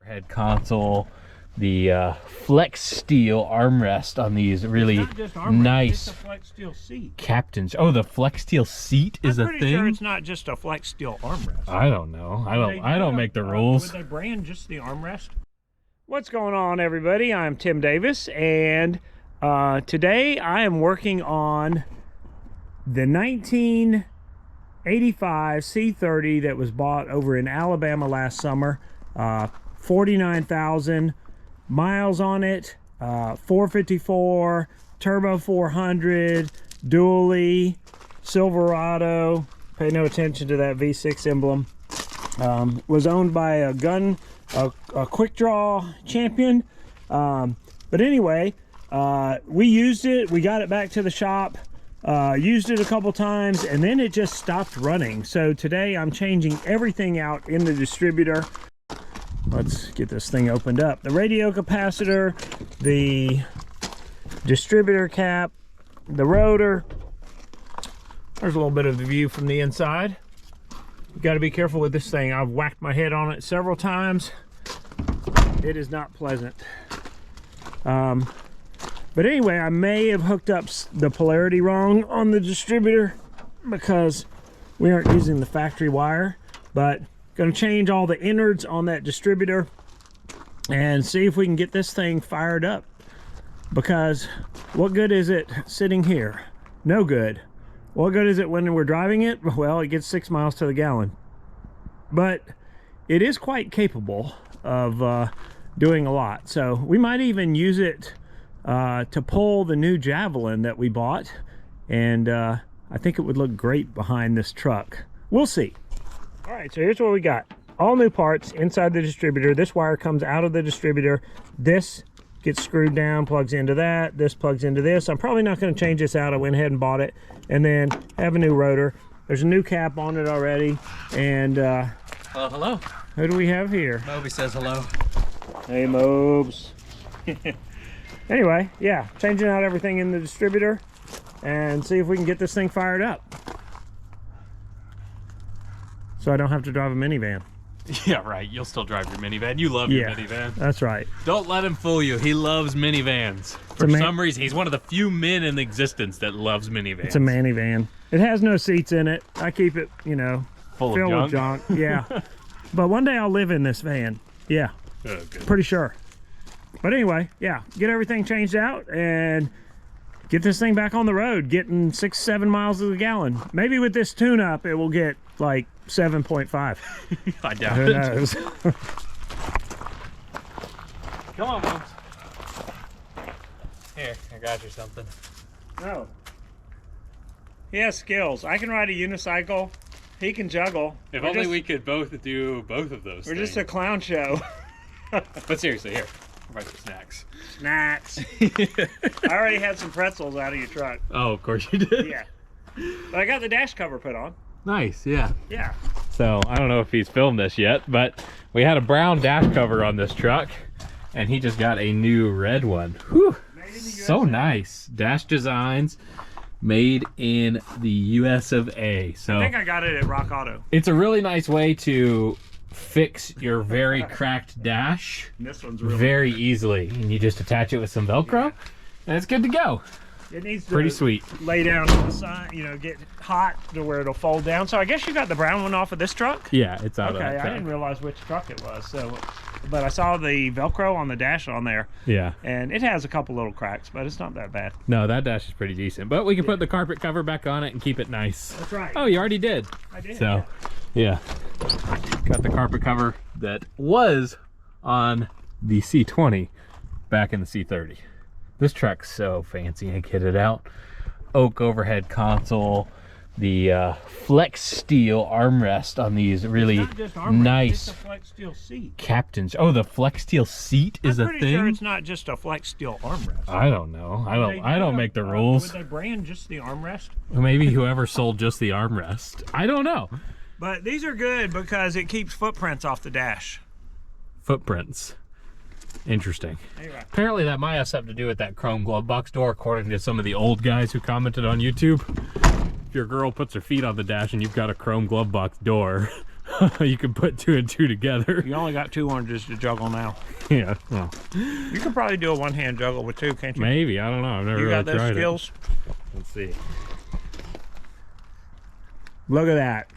overhead console, the flex steel armrest on these really nice it's a flex steel seat. captains. Oh, the flex steel seat is a thing. I'm pretty sure it's not just a flex steel armrest. I don't know. I don't make the rules. Would they brand just the armrest? What's going on, everybody? I'm Tim Davis, and today I am working on the 1985 C30 that was bought over in Alabama last summer. 49,000 miles on it, 454 turbo 400 dually Silverado. Pay no attention to that V6 emblem. Was owned by a quick draw champion, but anyway, we used it. We got it back to the shop, used it a couple times, and then it just stopped running. So today I'm changing everything out in the distributor. Let's get this thing opened up. The radio capacitor, the distributor cap, the rotor. There's a little bit of the view from the inside. You got to be careful with this thing. I've whacked my head on it several times. It is not pleasant. But anyway, I may have hooked up the polarity wrong on the distributor because we aren't using the factory wire. But going to change all the innards on that distributor and see if we can get this thing fired up, because what good is it sitting here? No good. What good is it when we're driving it? Well, it gets 6 miles to the gallon, but it is quite capable of doing a lot. So we might even use it to pull the new Javelin that we bought, and I think it would look great behind this truck. We'll see. All right, so here's what we got. All new parts inside the distributor. This wire comes out of the distributor. This gets screwed down, plugs into that. This plugs into this. I'm probably not going to change this out. I went ahead and bought it. And then have a new rotor. There's a new cap on it already. And hello, hello. Who do we have here? Moby says hello. Hey, Mobes. Anyway, yeah, changing out everything in the distributor and see if we can get this thing fired up, so I don't have to drive a minivan. Yeah, right. You'll still drive your minivan. You love your minivan. That's right. Don't let him fool you. He loves minivans. For some reason, he's one of the few men in existence that loves minivans. It's a minivan. It has no seats in it. I keep it, you know, filled with junk. Yeah. But one day I'll live in this van. Yeah. Oh, pretty sure. But anyway, yeah, get everything changed out and get this thing back on the road, getting 6-7 miles to the gallon. Maybe with this tune-up, it will get like 7.5. I doubt Who knows? Come on, folks. Here, I got you something. No. He has skills. I can ride a unicycle. He can juggle. If only we could both do both of those things. We're just a clown show. But seriously, here. Buy some snacks. Snacks. I already had some pretzels out of your truck. Oh, of course you did. Yeah. But I got the dash cover put on. Nice, yeah. Yeah. So, I don't know if he's filmed this yet, but we had a brown dash cover on this truck, and he just got a new red one. Whew. So nice. Dash designs made in the US of A. So I think I got it at Rock Auto. It's a really nice way to fix your very cracked dash very easily, and you just attach it with some Velcro, and it's good to go. It needs to pretty sweet. Lay down on the side, you know, get hot to where it'll fold down. So I guess you got the brown one off of this truck? Yeah, it's out of that truck. I didn't realize which truck it was. So, but I saw the Velcro on the dash on there. Yeah. And it has a couple little cracks, but it's not that bad. No, that dash is pretty decent. But we can put the carpet cover back on it and keep it nice. That's right. Oh, you already did. I did. So, yeah. Got the carpet cover that was on the C20 back in the C30. This truck's so fancy and kitted out. Oak overhead console, the flex steel armrest on these really nice it's a flex steel seat. captains. Oh, the flex steel seat is a thing. I'm pretty sure it's not just a flex steel armrest. I don't know. I don't make the rules. Would they brand just the armrest? Maybe whoever sold just the armrest. I don't know. But these are good because it keeps footprints off the dash. Footprints. Interesting. Apparently that might have something to do with that chrome glove box door, according to some of the old guys who commented on YouTube. If your girl puts her feet on the dash and you've got a chrome glove box door, You can put 2 and 2 together. You only got 2 oranges to juggle now. Yeah, well, You could probably do a one-hand juggle with 2, can't you? maybe. I don't know. I've never You really got those tried skills? it. Let's see. Look at that.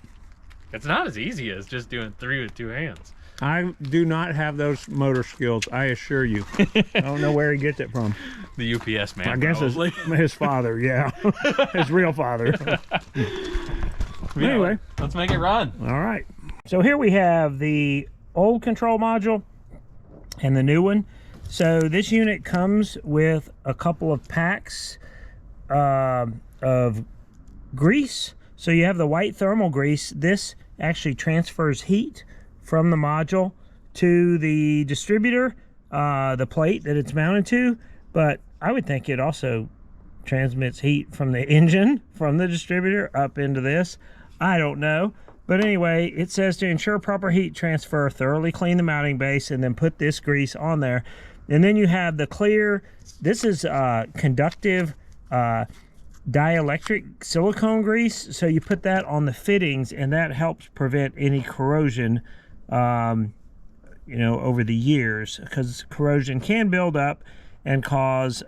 It's not as easy as just doing 3 with 2 hands. I do not have those motor skills, I assure you. I don't know where he gets it from. The UPS man. I guess his father, yeah. His real father. Anyway, let's make it run. All right. So here we have the old control module and the new one. So this unit comes with a couple of packs of grease. So you have the white thermal grease. This actually transfers heat from the module to the distributor, the plate that it's mounted to. But I would think it also transmits heat from the engine, from the distributor up into this. I don't know. But anyway, it says to ensure proper heat transfer, thoroughly clean the mounting base and then put this grease on there. And then you have the clear, this is conductive dielectric silicone grease. So you put that on the fittings and that helps prevent any corrosion, you know, over the years, because corrosion can build up and cause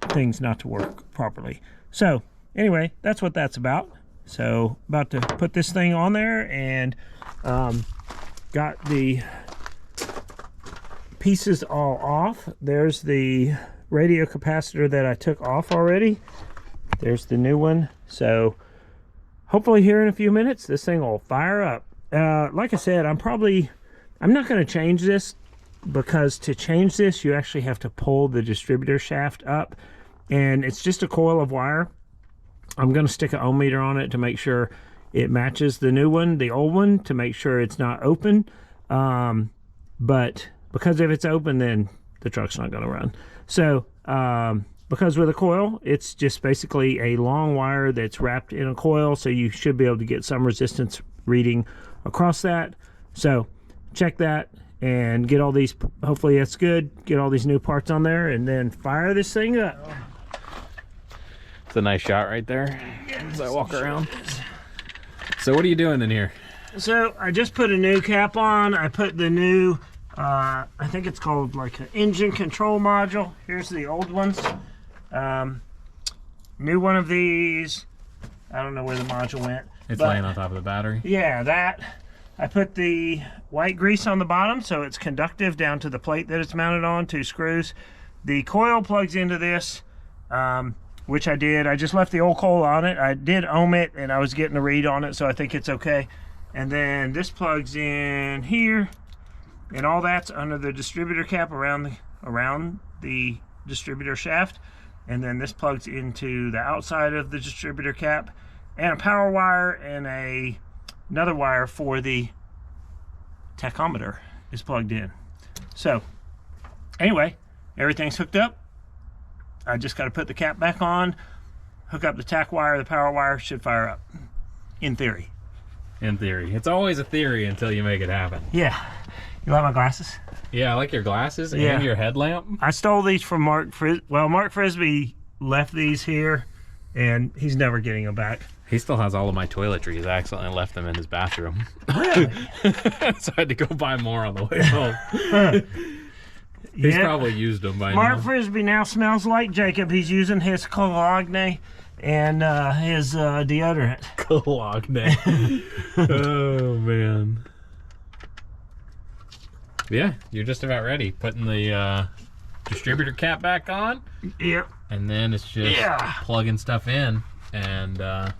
things not to work properly. So anyway, that's what that's about. So about to put this thing on there, and got the pieces all off. There's the radio capacitor that I took off already. There's the new one. So hopefully here in a few minutes this thing will fire up. Like I said, I'm not going to change this, because to change this you actually have to pull the distributor shaft up, and it's just a coil of wire. I'm going to stick an ohm meter on it to make sure it matches the new one, the old one, to make sure it's not open. But because if it's open, then the truck's not going to run. So because with a coil, it's just basically a long wire that's wrapped in a coil, so you should be able to get some resistance reading across that. So check that and get all these, hopefully that's good, get all these new parts on there, and then fire this thing up. It's a nice shot right there as I walk around. So what are you doing in here? So I just put a new cap on. I put the new, I think it's called like an engine control module. Here's the old ones. New one of these. I don't know where the module went. It's laying on top of the battery? Yeah, that. I put the white grease on the bottom so it's conductive down to the plate that it's mounted on, 2 screws. The coil plugs into this, which I did. I just left the old coil on it. I did ohm it, and I was getting a read on it, so I think it's okay. And then this plugs in here, and all that's under the distributor cap around the distributor shaft. And then this plugs into the outside of the distributor cap, and a power wire and another wire for the tachometer is plugged in. So anyway, everything's hooked up. I just got to put the cap back on, hook up the tach wire, the power wire, should fire up. In theory. In theory. It's always a theory until you make it happen. Yeah. You like my glasses? Yeah, I like your glasses and Yeah. your headlamp. I stole these from Mark Frisbee. Well, Mark Frisbee left these here, and he's never getting them back. He still has all of my toiletries. I accidentally left them in his bathroom. Really? So I had to go buy more on the way home. He's probably used them by Mark now. Frisbee now smells like Jacob. He's using his cologne and his deodorant. Cologne. Oh, man. Yeah, you're just about ready. Putting the distributor cap back on. Yep. And then it's just plugging stuff in and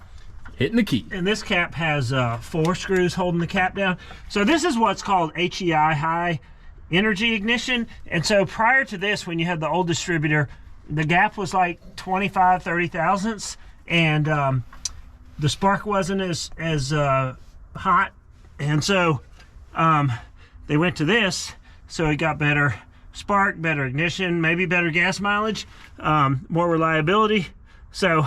hitting the key. And this cap has 4 screws holding the cap down. So this is what's called HEI, high energy ignition. And so prior to this, when you had the old distributor, the gap was like 25, 30 thousandths, and the spark wasn't as hot. And so they went to this, so it got better spark, better ignition, maybe better gas mileage, more reliability. So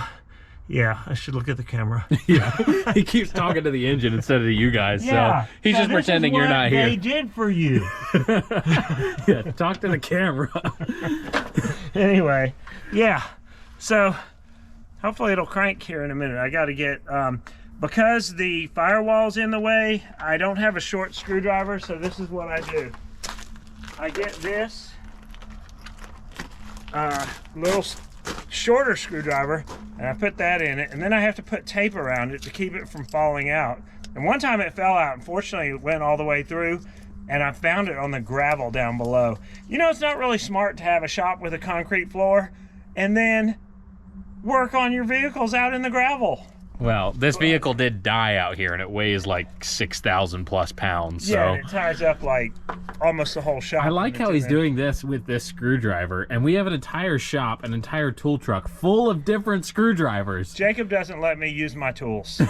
yeah, I should look at the camera. Yeah, he keeps talking to the engine instead of you guys. Yeah, so he's just pretending you're not here. They did for you. Yeah, talk to the camera. Anyway, yeah. So hopefully it'll crank here in a minute. I got to get. Because the firewall's in the way, I don't have a short screwdriver, so this is what I do. I get this little shorter screwdriver, and I put that in it, and then I have to put tape around it to keep it from falling out. And one time it fell out. Unfortunately, it went all the way through, and I found it on the gravel down below. You know, it's not really smart to have a shop with a concrete floor and then work on your vehicles out in the gravel. Well, this vehicle did die out here, and it weighs like 6,000 plus pounds. So. Yeah, and it ties up like almost the whole shop. I like how he's doing this with this screwdriver, and we have an entire shop, an entire tool truck full of different screwdrivers. Jacob doesn't let me use my tools.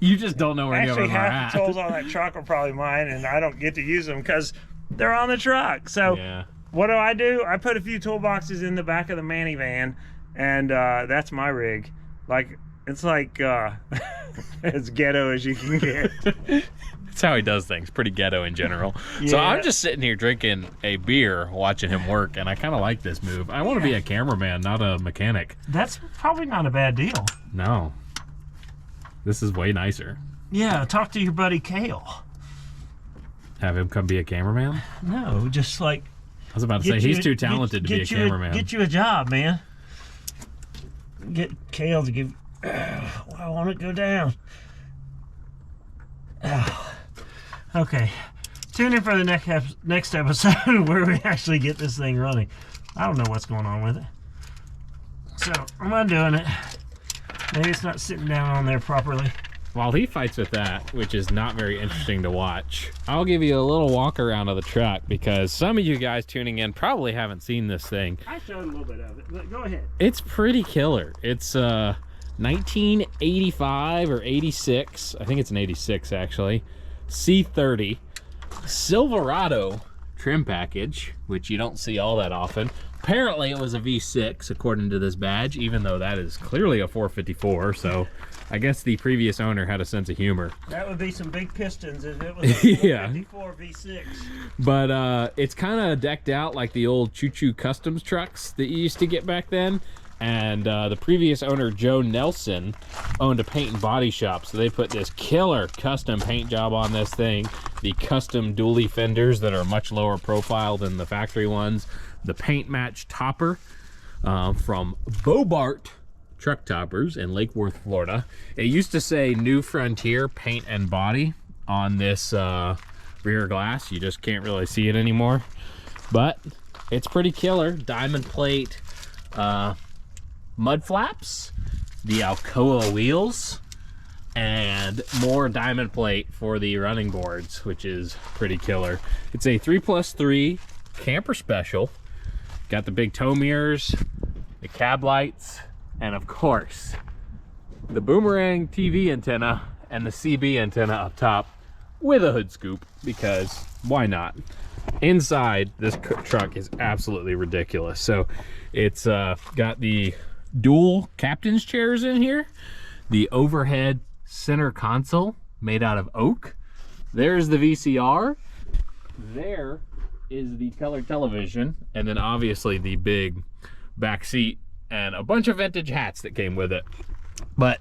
You just don't know where any of them are at. Actually, half the tools on that truck are probably mine, and I don't get to use them because they're on the truck. So yeah. What do? I put a few toolboxes in the back of the minivan, and that's my rig. It's like as ghetto as you can get. That's how he does things. Pretty ghetto in general. Yeah. So I'm just sitting here drinking a beer, watching him work, and I kind of like this move. I want to be a cameraman, not a mechanic. That's probably not a bad deal. No. This is way nicer. Yeah, talk to your buddy Kale. Have him come be a cameraman? No, just like... I was about to say, he's too talented to be a cameraman. Get you a job, man. Get Kale to give... I want to go down. Okay. Tune in for the next episode where we actually get this thing running. I don't know what's going on with it. So, I'm undoing it. Maybe it's not sitting down on there properly. While he fights with that, which is not very interesting to watch, I'll give you a little walk around of the truck because some of you guys tuning in probably haven't seen this thing. I showed a little bit of it, but go ahead. It's pretty killer. It's 1985 or 86. I think it's an 86 actually. C30 Silverado trim package, which you don't see all that often. Apparently it was a V6 according to this badge, even though that is clearly a 454. So I guess the previous owner had a sense of humor. That would be some big pistons if it was a 454 V6. But it's kind of decked out like the old choo-choo customs trucks that you used to get back then. And the previous owner, Joe Nelson, owned a paint and body shop, so they put this killer custom paint job on this thing. The custom dually fenders that are much lower profile than the factory ones. The paint match topper from Bobart Truck Toppers in Lake Worth, Florida. It used to say New Frontier Paint and Body on this rear glass. You just can't really see it anymore. But it's pretty killer. Diamond plate mud flaps, the Alcoa wheels, and more diamond plate for the running boards, which is pretty killer. It's a 3+3 camper special. Got the big tow mirrors, the cab lights, and of course the boomerang TV antenna and the CB antenna up top with a hood scoop, because why not? Inside, this truck is absolutely ridiculous. So it's got the dual captain's chairs in here, the overhead center console made out of oak. There's the VCR. There is the color television, and then obviously the big back seat and a bunch of vintage hats that came with it. But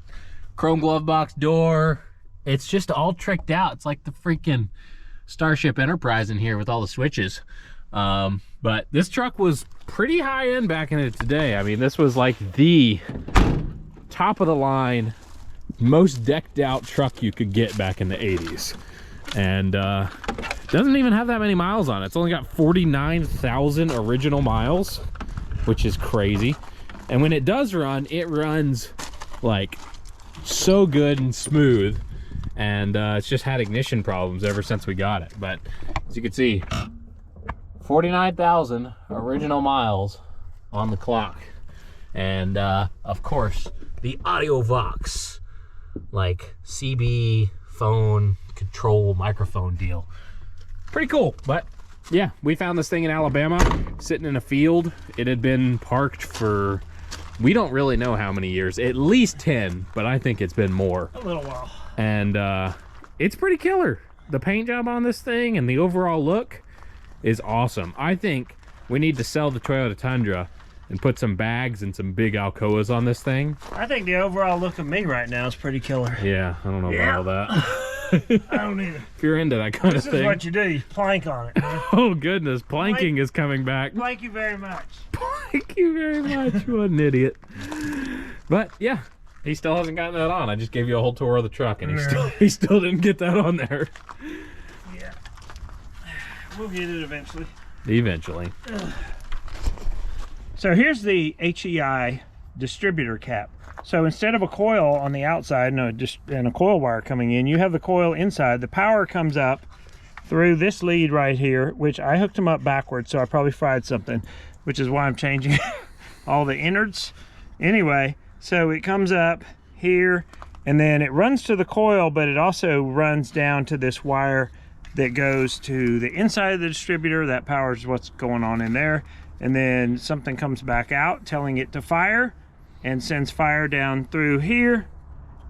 chrome glove box door, it's just all tricked out. It's like the freaking Starship Enterprise in here with all the switches. But this truck was pretty high end back in the day. I mean, this was like the top of the line, most decked out truck you could get back in the 80s. And doesn't even have that many miles on it. It's only got 49,000 original miles, which is crazy. And when it does run, it runs like so good and smooth. And it's just had ignition problems ever since we got it. But as you can see, 49,000 original miles on the clock. And of course, the audio Vox, like CB phone control microphone deal. Pretty cool. But yeah, we found this thing in Alabama sitting in a field. It had been parked for, we don't really know how many years, at least 10, but I think it's been more. A little while. And it's pretty killer. The paint job on this thing and the overall look is awesome. I think we need to sell the Toyota Tundra and put some bags and some big Alcoas on this thing. I think the overall look of me right now is pretty killer. Yeah, I don't know about all that. I don't either. If you're into that kind of thing. This is what you do. You plank on it. Oh goodness, planking is coming back. Thank you very much. Thank you very much. What an idiot. But yeah, he still hasn't gotten that on. I just gave you a whole tour of the truck and he still didn't get that on there. Yeah. We'll get it eventually. Eventually. So here's the HEI distributor cap. So instead of a coil on the outside and a coil wire coming in, you have the coil inside. The power comes up through this lead right here, which I hooked them up backwards, so I probably fried something, which is why I'm changing all the innards. Anyway, so it comes up here and then it runs to the coil, but it also runs down to this wire that goes to the inside of the distributor. That powers what's going on in there. And then something comes back out telling it to fire and sends fire down through here.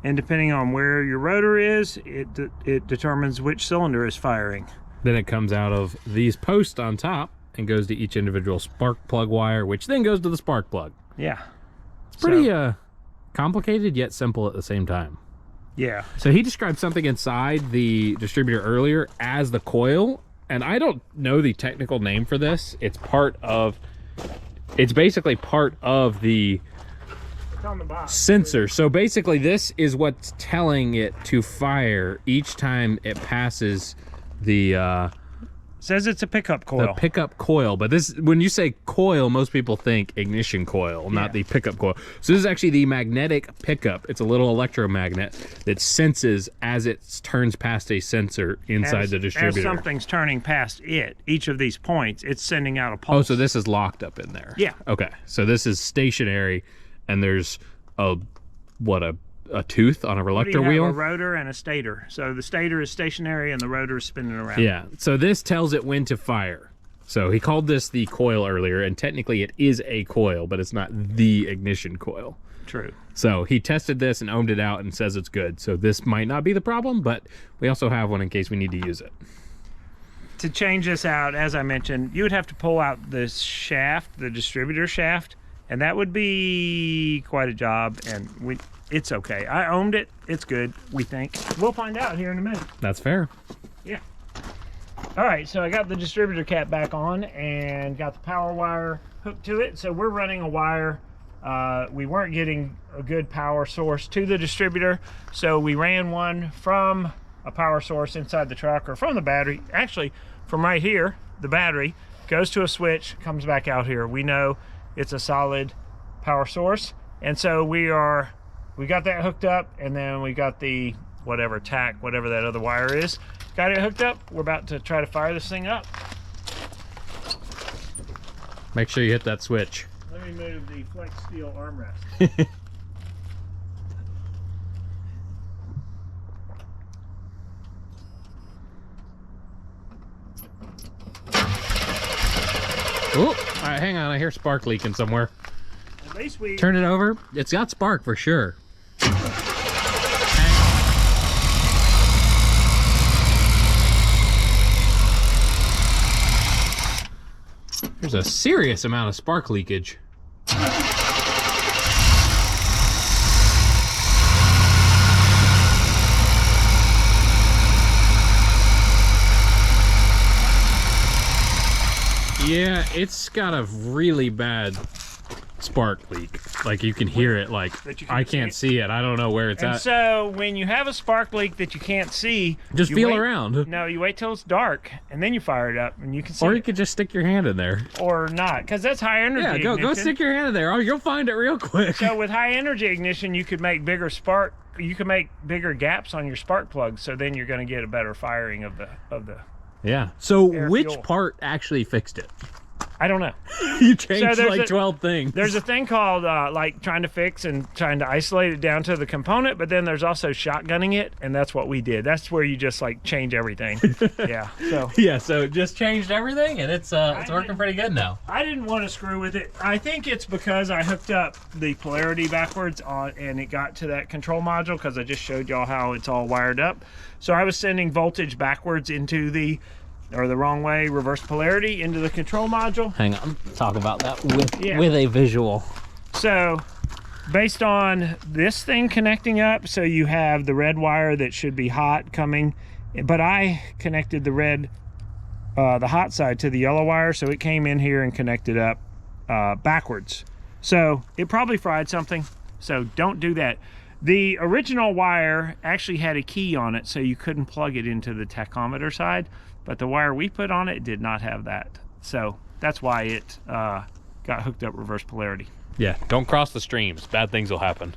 And depending on where your rotor is, it determines which cylinder is firing. Then it comes out of these posts on top and goes to each individual spark plug wire, which then goes to the spark plug. Yeah. It's pretty complicated yet simple at the same time. Yeah. So he described something inside the distributor earlier as the coil, and I don't know the technical name for this. It's basically part of the sensor. So basically this is what's telling it to fire each time it passes the says it's a pickup coil. The pickup coil, but this, when you say coil, most people think ignition coil, not the pickup coil. So this is actually the magnetic pickup. It's a little electromagnet that senses as it turns past a sensor inside the distributor. As something's turning past it, each of these points, it's sending out a pulse. Oh, so this is locked up in there. Yeah. Okay, so this is stationary, and there's a tooth on a reluctor wheel. A rotor and a stator. So the stator is stationary and the rotor is spinning around. Yeah, so this tells it when to fire. So he called this the coil earlier, and technically it is a coil, but it's not the ignition coil. True. So he tested this and ohmed it out and says it's good. So this might not be the problem, but we also have one in case we need to use it. To change this out, as I mentioned, you would have to pull out this shaft, the distributor shaft, and that would be quite a job, and it's okay. I ohmed it. It's good, we think. We'll find out here in a minute. That's fair. Yeah. All right, so I got the distributor cap back on and got the power wire hooked to it. So we're running a wire. We weren't getting a good power source to the distributor, so we ran one from a power source inside the truck, or from the battery. Actually, from right here, the battery goes to a switch, comes back out here. We know it's a solid power source, and so we got that hooked up, and then we got the whatever that other wire is, got it hooked up. We're about to try to fire this thing up. Make sure you hit that switch. Let me move the flex steel armrest. Oh, all right, hang on. I hear spark leaking somewhere. At least we turn it over. It's got spark for sure. There's a serious amount of spark leakage. Yeah, it's got a really bad spark leak. Like, you can hear it. Like, I can't see it. I don't know where it's at. So when you have a spark leak that you can't see, just feel around. No, you wait till it's dark and then you fire it up and you can see. Or you could just stick your hand in there. Or not, because that's high energy. Yeah, go stick your hand in there. Oh, you'll find it real quick. So with high energy ignition, you could make bigger spark. You can make bigger gaps on your spark plugs. So then you're going to get a better firing of the. Yeah. So which fuel part actually fixed it? I don't know. You changed like 12 things. There's a thing called like trying to fix and trying to isolate it down to the component, but then there's also shotgunning it, and that's what we did. That's where you just like change everything. Yeah. So yeah. So just changed everything, and it's working pretty good now. I didn't want to screw with it. I think it's because I hooked up the polarity backwards on, and it got to that control module because I just showed y'all how it's all wired up. So I was sending voltage backwards into the or the wrong way, reverse polarity into the control module. Hang on, talk about that with, Yeah. with a visual. So based on this thing connecting up, so you have the red wire that should be hot coming, but I connected the red, the hot side to the yellow wire, so it came in here and connected up backwards. So it probably fried something, so don't do that. The original wire actually had a key on it, so you couldn't plug it into the tachometer side, but the wire we put on it did not have that. So that's why it got hooked up reverse polarity. Yeah, don't cross the streams. Bad things will happen.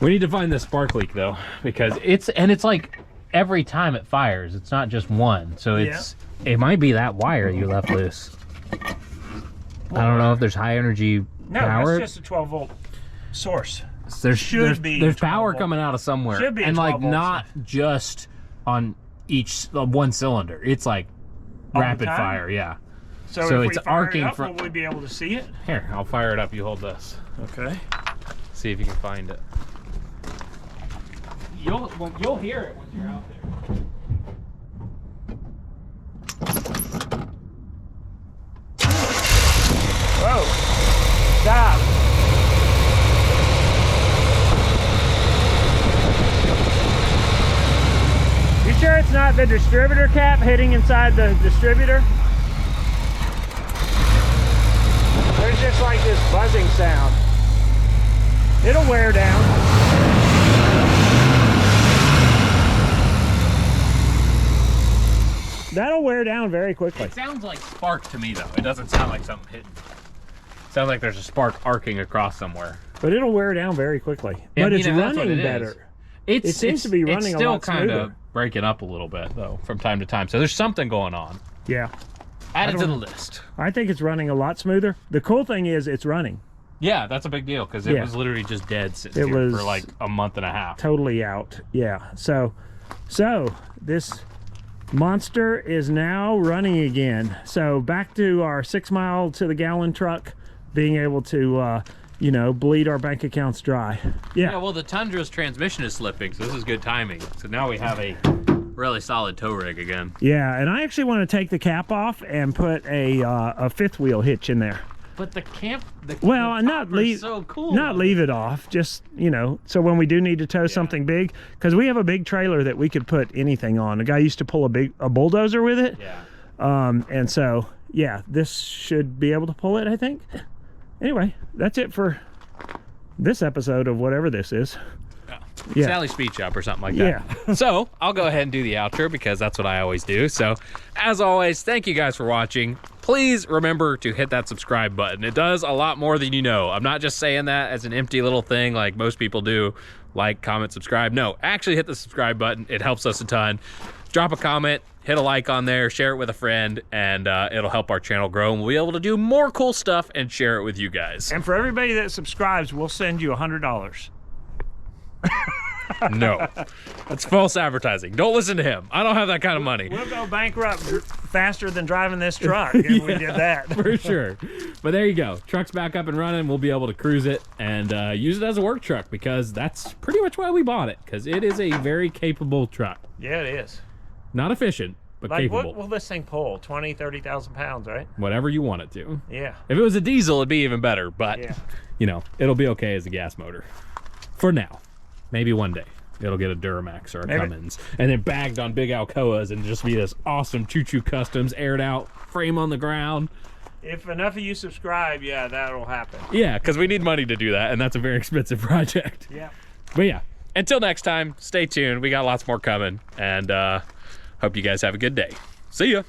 We need to find this spark leak though, because it's like every time it fires, it's not just one. So it might be that wire you left loose. I don't know if there's high energy power. No, that's just a 12 volt source. There's power coming out of somewhere. Should be, and like not source. just on each one cylinder. It's like rapid fire, yeah. So if it's we fire arcing it up, from. will we be able to see it? Here, I'll fire it up. You hold this. Okay. See if you can find it. You'll hear it once you're out there. Whoa! Stop! You sure it's not the distributor cap hitting inside the distributor? There's just like this buzzing sound. It'll wear down. That'll wear down very quickly. It sounds like spark to me though. It doesn't sound like something hitting. It sounds like there's a spark arcing across somewhere. But it'll wear down very quickly. Yeah, but it's that's what running it better. It seems to be running a lot It's still kind of smoother. breaking up a little bit though from time to time. So there's something going on. Yeah. Add it to the list. I think it's running a lot smoother. The cool thing is it's running. Yeah, that's a big deal because it was literally just dead sitting here for like a month and a half. Totally out. Yeah. So this monster is now running again. So back to our 6 mile to the gallon truck, being able to you know, bleed our bank accounts dry. Yeah, well the Tundra's transmission is slipping, so this is good timing. So now we have a really solid tow rig again. Yeah, and I actually want to take the cap off and put a fifth wheel hitch in there. But the so cool. Not leave it off, just, you know, so when we do need to tow something big, because we have a big trailer that we could put anything on. A guy used to pull a bulldozer with it. Yeah. And so yeah, this should be able to pull it, I think. Anyway, that's it for this episode of whatever this is. Yeah. Sally's Speed Shop or something like that. Yeah. So I'll go ahead and do the outro because that's what I always do. So as always, thank you guys for watching. Please remember to hit that subscribe button. It does a lot more than you know. I'm not just saying that as an empty little thing like most people do. Like, comment, subscribe. No, actually hit the subscribe button. It helps us a ton. Drop a comment, hit a like on there, share it with a friend, and it'll help our channel grow, and we'll be able to do more cool stuff and share it with you guys. And for everybody that subscribes, we'll send you $100. No, that's false advertising. Don't listen to him. I don't have that kind of money. We'll go bankrupt faster than driving this truck if we did that. For sure. But there you go. Truck's back up and running. We'll be able to cruise it and use it as a work truck because that's pretty much why we bought it, because it is a very capable truck. Yeah, it is. Not efficient, but like, capable. what will this thing pull? 20, 30,000 pounds, right? Whatever you want it to. Yeah. If it was a diesel, it'd be even better, but yeah, you know, it'll be okay as a gas motor. For now. Maybe one day it'll get a Duramax or a Cummins and then bagged on big Alcoas and just be this awesome choo-choo customs, aired out, frame on the ground. If enough of you subscribe, yeah, that'll happen. Yeah, because we need money to do that, and that's a very expensive project. Yeah. But yeah, until next time, stay tuned. We got lots more coming, and hope you guys have a good day. See ya.